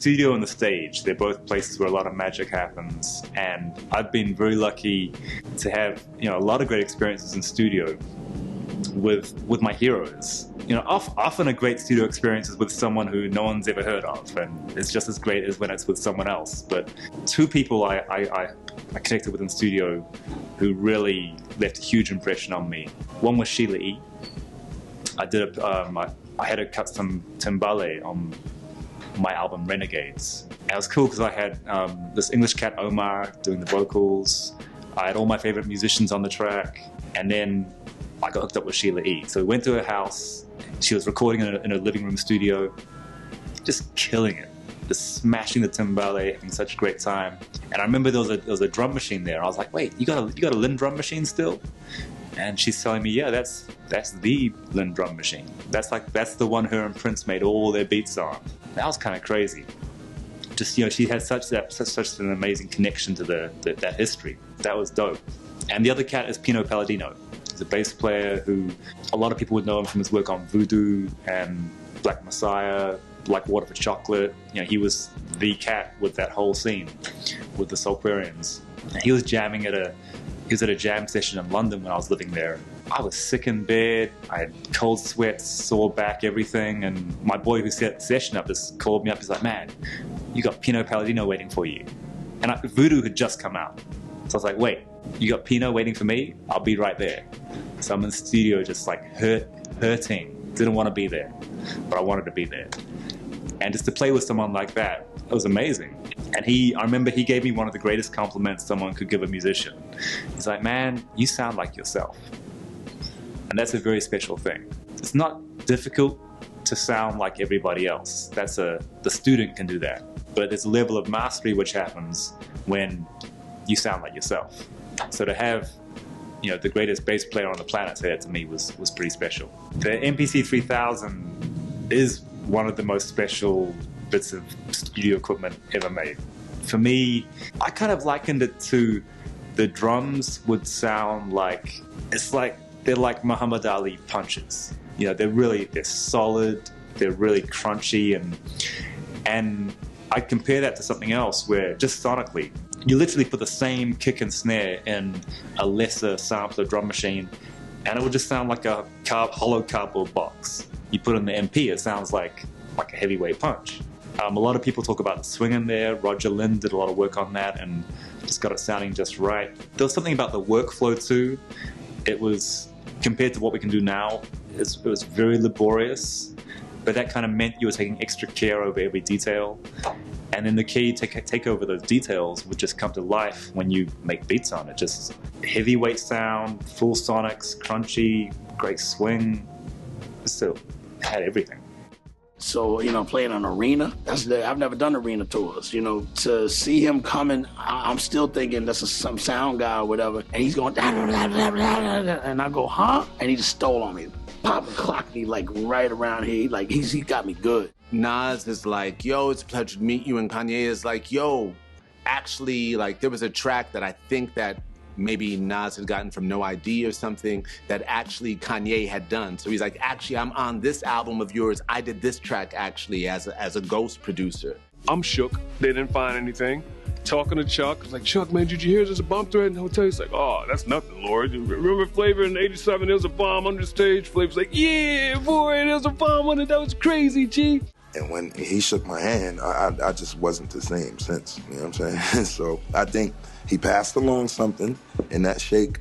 studio and the stage, they're both places where a lot of magic happens, and I've been very lucky to have, you know, a lot of great experiences in studio with my heroes. You know, often a great studio experience is with someone who no one's ever heard of, and it's just as great as when it's with someone else. But two people I connected with in studio who really left a huge impression on me. One was Shelia E. I had her cut some timbale on my album Renegades. And it was cool because I had this English cat Omar doing the vocals. I had all my favorite musicians on the track, and then I got hooked up with Shelia E. So we went to her house. She was recording in a living room studio, just killing it, just smashing the timbale, having such a great time. And I remember there was a drum machine there. I was like, wait, you got a Lynn drum machine still? And she's telling me, yeah, that's the Lynn drum machine. That's the one her and Prince made all their beats on. That was kind of crazy. Just, you know, she had such an amazing connection to that history. That was dope. And the other cat is Pino Palladino. He's a bass player who a lot of people would know him from his work on Voodoo and Black Messiah, Like Water for Chocolate. You know, he was the cat with that whole scene with the Soulquarians. And he was jamming at a jam session in London when I was living there. I was sick in bed, I had cold sweats, sore back, everything, and my boy who set the session up just called me up. He's like, man, you got Pino Palladino waiting for you. And Voodoo had just come out. So I was like, wait, you got Pino waiting for me? I'll be right there. So I'm in the studio just like hurting, didn't want to be there, but I wanted to be there. And just to play with someone like that, it was amazing. And I remember he gave me one of the greatest compliments someone could give a musician. He's like, man, you sound like yourself. And that's a very special thing. It's not difficult to sound like everybody else. The student can do that. But there's a level of mastery which happens when you sound like yourself. So to have, you know, the greatest bass player on the planet say that to me was pretty special. The MPC 3000 is one of the most special bits of studio equipment ever made. For me, I kind of likened it to the drums would sound like, they're like Muhammad Ali punches. You know, they're solid, they're really crunchy, and I compare that to something else where just sonically, you literally put the same kick and snare in a lesser sampler drum machine and it would just sound like a hollow cardboard box. You put in the MP, it sounds like a heavyweight punch. A lot of people talk about the swing in there. Roger Lynn did a lot of work on that and just got it sounding just right. There was something about the workflow too. It was, compared to what we can do now, it was very laborious, but that kind of meant you were taking extra care over every detail. And then the key to take over those details would just come to life when you make beats on it. Just heavyweight sound, full sonics, crunchy, great swing. It still had everything. So, you know, playing an arena, I've never done arena tours. You know, to see him coming, I'm still thinking that's some sound guy or whatever, and he's going, da, da, da, da, da, da, and I go, huh? And he just stole on me. Pop and clocked me like right around here. He got me good. Nas is like, yo, it's a pleasure to meet you. And Kanye is like, yo, actually, like, there was a track that I think that maybe Nas had gotten from No ID or something that actually Kanye had done. So he's like, actually, I'm on this album of yours. I did this track actually as a ghost producer. I'm shook. They didn't find anything. Talking to Chuck, I was like, Chuck, man, did you hear there's a bomb threat in the hotel? He's like, oh, that's nothing, Lord. Remember Flavor in '87, there was a bomb on the stage? Flavor's like, yeah, boy, there's a bomb on it. That was crazy, G. And when he shook my hand, I just wasn't the same since, you know what I'm saying? So I think he passed along something in that shake